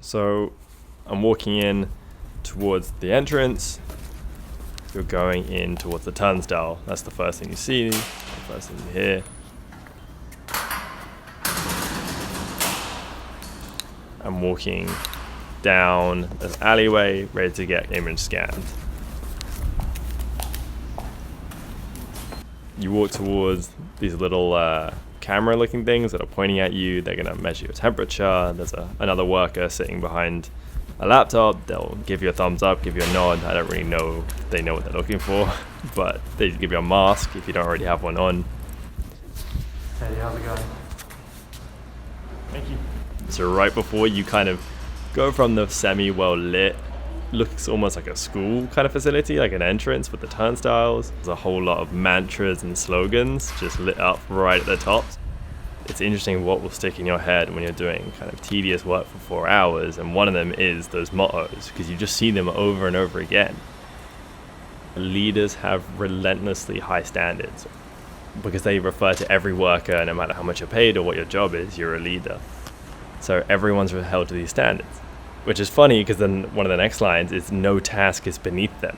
So I'm walking in towards the entrance. You're going in towards the turnstile. That's the first thing you see, the first thing you hear. I'm walking down this alleyway, ready to get image scanned. You walk towards these little camera looking things that are pointing at you. They're going to measure your temperature. There's another worker sitting behind a laptop. They'll give you a thumbs up, give you a nod. I don't really know if they know what they're looking for, but they give you a mask if you don't already have one on. Hey, how's it going? Thank you. So right before you kind of go from the semi-well lit, looks almost like a school kind of facility, like an entrance with the turnstiles. There's a whole lot of mantras and slogans just lit up right at the top. It's interesting what will stick in your head when you're doing kind of tedious work for 4 hours, and one of them is those mottos, because you just see them over and over again. Leaders have relentlessly high standards because they refer to every worker, no matter how much you're paid or what your job is, you're a leader. So everyone's held to these standards, which is funny because then one of the next lines is no task is beneath them.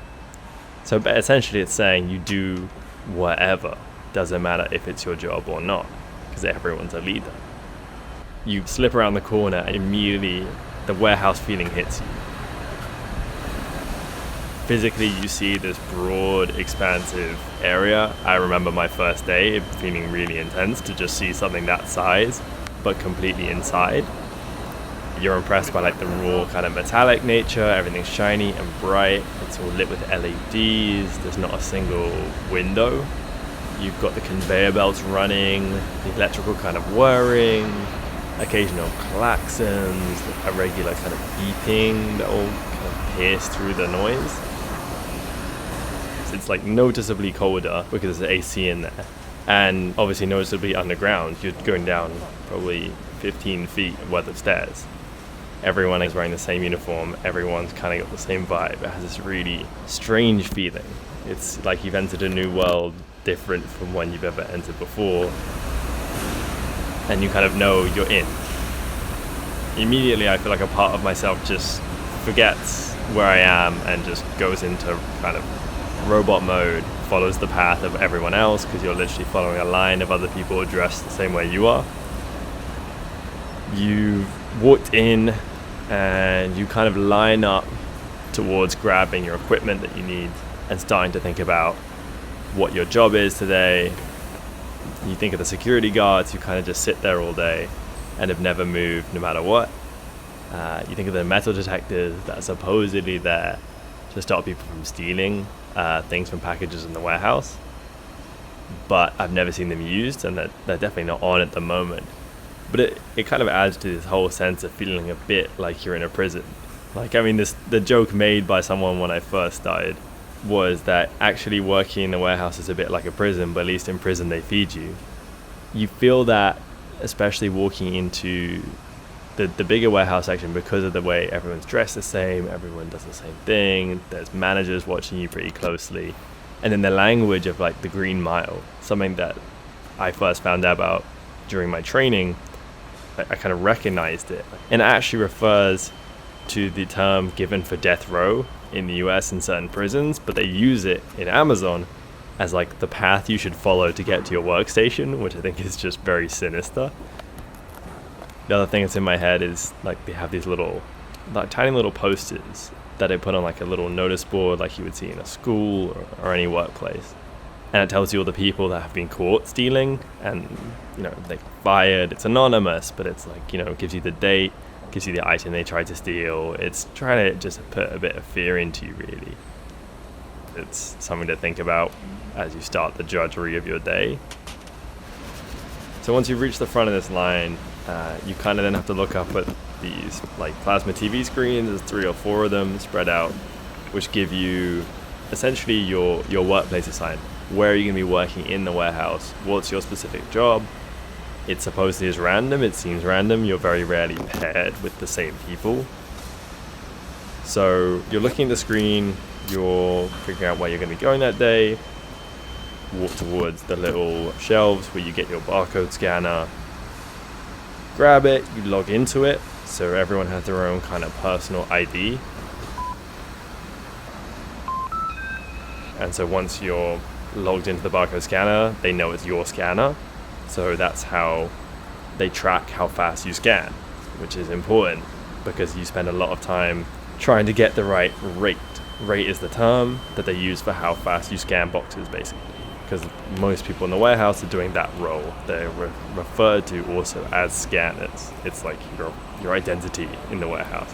So essentially it's saying you do whatever, doesn't matter if it's your job or not, because everyone's a leader. You slip around the corner and immediately the warehouse feeling hits you. Physically you see this broad, expansive area. I remember my first day feeling really intense to just see something that size, but completely inside. You're impressed by like the raw kind of metallic nature. Everything's shiny and bright. It's all lit with LEDs. There's not a single window. You've got the conveyor belts running, the electrical kind of whirring, occasional klaxons, a regular kind of beeping that all kind of pierce through the noise. It's like noticeably colder because there's AC in there, and obviously noticeably underground. You're going down probably 15 feet worth of stairs. Everyone is wearing the same uniform. Everyone's kind of got the same vibe. It has this really strange feeling. It's like you've entered a new world, different from one you've ever entered before, and you kind of know you're in. Immediately I feel like a part of myself just forgets where I am and just goes into kind of robot mode, follows the path of everyone else, because you're literally following a line of other people dressed the same way you are. You walked in and you kind of line up towards grabbing your equipment that you need and starting to think about what your job is today. You think of the security guards who kind of just sit there all day and have never moved no matter what. You think of the metal detectors that are supposedly there to stop people from stealing things from packages in the warehouse, but I've never seen them used, and they're definitely not on at the moment. But it kind of adds to this whole sense of feeling a bit like you're in a prison. Like, I mean, the joke made by someone when I first started was that actually working in the warehouse is a bit like a prison, but at least in prison they feed you. You feel that, especially walking into the bigger warehouse section, because of the way everyone's dressed the same, everyone does the same thing, there's managers watching you pretty closely. And then the language of like the Green Mile, something that I first found out about during my training, I kind of recognized it. And it actually refers to the term given for death row in the US in certain prisons, but they use it in Amazon as like the path you should follow to get to your workstation, which I think is just very sinister. The other thing that's in my head is like they have these little, like tiny little posters that they put on like a little notice board like you would see in a school or any workplace. And it tells you all the people that have been caught stealing and, you know, they fired. It's anonymous, but it's like, you know, it gives you the date, gives you the item they tried to steal. It's trying to just put a bit of fear into you, really. It's something to think about as you start the drudgery of your day. So once you've reached the front of this line, you kind of then have to look up at these like plasma TV screens. There's 3 or 4 of them spread out, which give you essentially your workplace assignment. Where are you going to be working in the warehouse? What's your specific job? It supposedly is random. It seems random. You're very rarely paired with the same people. So you're looking at the screen, you're figuring out where you're going to be going that day, walk towards the little shelves where you get your barcode scanner, grab it, you log into it. So everyone has their own kind of personal ID. And so once you're logged into the barcode scanner, they know it's your scanner. So that's how they track how fast you scan, which is important because you spend a lot of time trying to get the right rate. Rate is the term that they use for how fast you scan boxes, basically. Because most people in the warehouse are doing that role. They're referred to also as scanners. It's like your identity in the warehouse.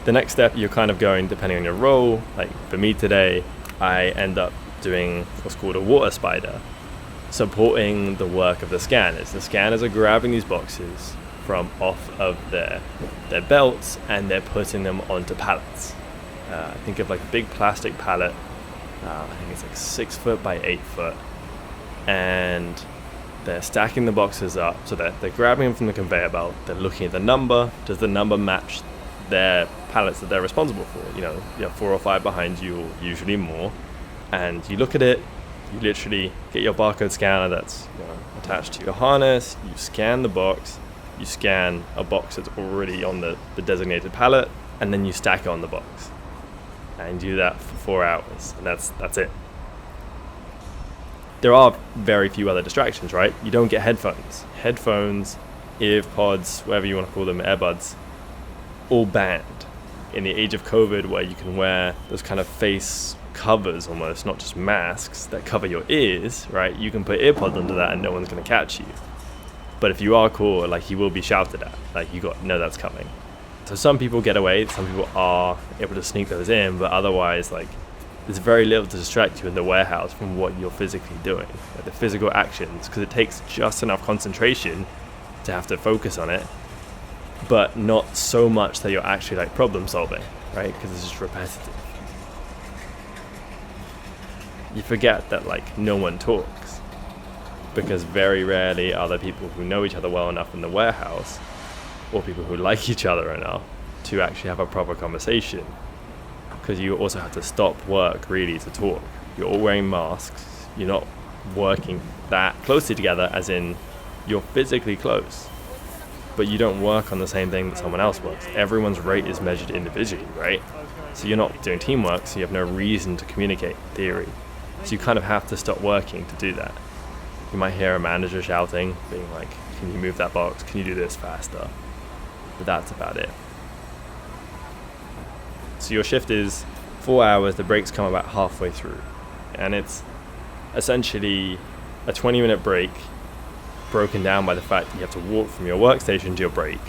The next step, you're kind of going, depending on your role, like for me today, I end up doing what's called a water spider, supporting the work of the scanners. The scanners are grabbing these boxes from off of their belts and they're putting them onto pallets. Think of like a big plastic pallet. I think it's like 6 foot by 8 foot, and they're stacking the boxes up. So they're grabbing them from the conveyor belt. They're looking at the number. Does the number match their pallets that they're responsible for? You have 4 or 5 behind you, or usually more. And you look at it. You literally get your barcode scanner that's attached to your harness. You scan the box. You scan a box that's already on the designated pallet, and then you stack it on the box. And do that for 4 hours, and that's it. There are very few other distractions, right? You don't get headphones, earpods, whatever you want to call them, earbuds, all banned. In the age of COVID, where you can wear those kind of face covers almost, not just masks that cover your ears, right? You can put earpods under that and no one's going to catch you. But if you are cool, like, you will be shouted at. Like, you got to know that's coming. So some people get away, some people are able to sneak those in, but otherwise, like, there's very little to distract you in the warehouse from what you're physically doing, like the physical actions, because it takes just enough concentration to have to focus on it, but not so much that you're actually like problem solving, right? Because it's just repetitive. You forget that like no one talks, because very rarely are there people who know each other well enough in the warehouse, or people who like each other enough to actually have a proper conversation, because you also have to stop work really to talk. You're all wearing masks, you're not working that closely together, as in you're physically close, but you don't work on the same thing that someone else works. Everyone's rate is measured individually, right? So you're not doing teamwork, so you have no reason to communicate in theory. So you kind of have to stop working to do that. You might hear a manager shouting, being like, can you move that box? Can you do this faster? But that's about it. So your shift is 4 hours, the breaks come about halfway through. And it's essentially a 20-minute break broken down by the fact that you have to walk from your workstation to your break.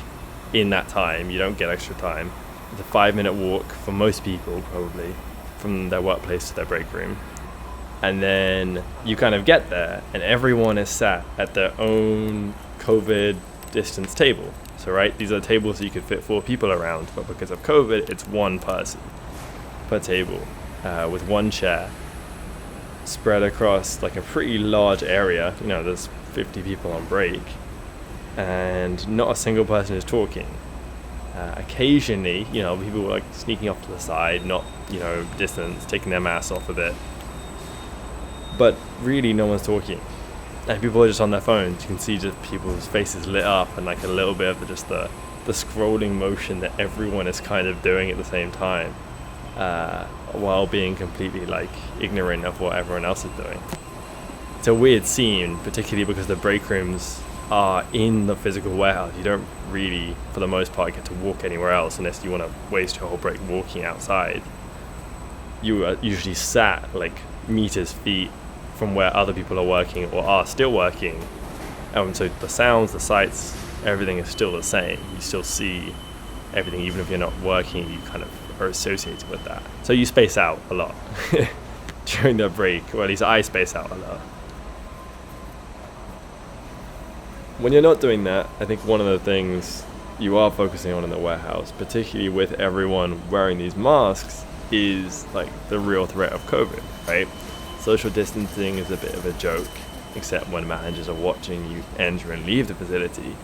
In that time, you don't get extra time. It's a 5-minute walk for most people, probably, from their workplace to their break room. And then you kind of get there, and everyone is sat at their own COVID distance table. So, right, these are tables that you could fit 4 people around, but because of COVID, it's 1 person per table, with 1 chair spread across like a pretty large area. There's 50 people on break, and not a single person is talking. Occasionally, people are like sneaking off to the side, not, distance, taking their masks off a bit. But really, no one's talking. And people are just on their phones. You can see just people's faces lit up, and like a little bit of just the scrolling motion that everyone is kind of doing at the same time, while being completely like ignorant of what everyone else is doing. It's a weird scene, particularly because the break rooms are in the physical warehouse. You don't really, for the most part, get to walk anywhere else unless you want to waste your whole break walking outside. You are usually sat like meters, feet from where other people are working or are still working. So the sounds, the sights, everything is still the same. You still see everything, even if you're not working, you kind of are associated with that. So you space out a lot during the break, or at least I space out a lot. When you're not doing that, I think one of the things you are focusing on in the warehouse, particularly with everyone wearing these masks, is like the real threat of COVID, right? Social distancing is a bit of a joke, except when managers are watching you enter and leave the facility.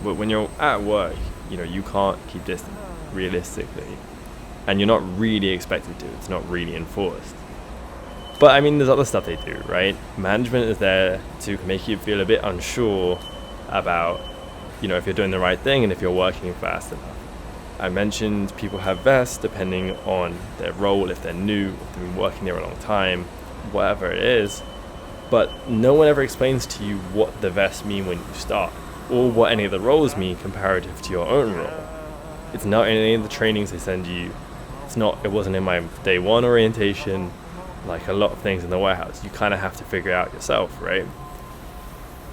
But when you're at work, you can't keep distance realistically, and you're not really expected to. It's not really enforced. But I mean, there's other stuff they do, right? Management is there to make you feel a bit unsure about if you're doing the right thing and if you're working fast enough. I mentioned people have vests depending on their role, if they're new, if they've been working there a long time, whatever it is. But no one ever explains to you what the vests mean when you start, or what any of the roles mean comparative to your own role. It's not in any of the trainings they send you. It wasn't in my day one orientation. Like a lot of things in the warehouse, you kind of have to figure it out yourself, right?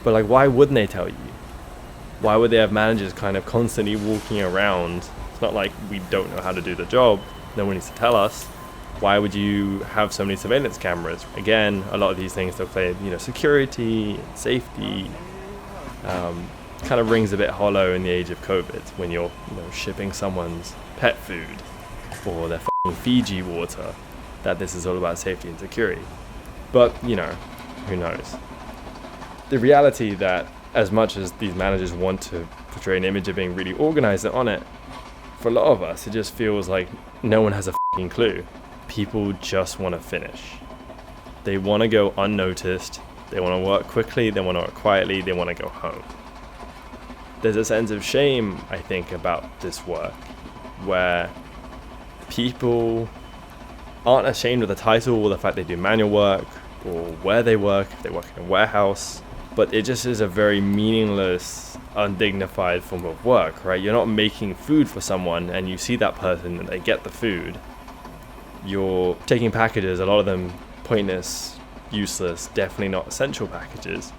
But like, why wouldn't they tell you? Why would they have managers kind of constantly walking around? It's not like we don't know how to do the job. No one needs to tell us. Why would you have so many surveillance cameras? Again, a lot of these things they'll play, security, safety. Kind of rings a bit hollow in the age of COVID when you're, shipping someone's pet food or their Fiji water, that this is all about safety and security. But, who knows? The reality that as much as these managers want to portray an image of being really organized on it, for a lot of us, it just feels like no one has a clue. People just want to finish. They want to go unnoticed. They want to work quickly. They want to work quietly. They want to go home. There's a sense of shame, I think, about this work, where people aren't ashamed of the title or the fact they do manual work or where they work, if they work in a warehouse, but it just is a very meaningless, undignified form of work, right? You're not making food for someone and you see that person and they get the food. You're taking packages, a lot of them pointless, useless, definitely not essential packages.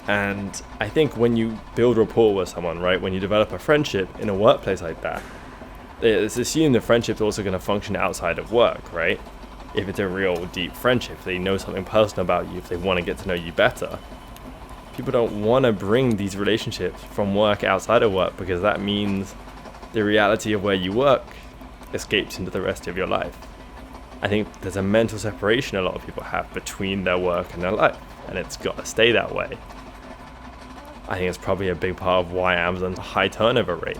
And I think when you build rapport with someone, right, when you develop a friendship in a workplace like that, it's assumed the friendship's also going to function outside of work, right? If it's a real deep friendship, if they know something personal about you, if they want to get to know you better. People don't want to bring these relationships from work outside of work because that means the reality of where you work escapes into the rest of your life. I think there's a mental separation a lot of people have between their work and their life, and it's got to stay that way. I think it's probably a big part of why Amazon's high turnover rate.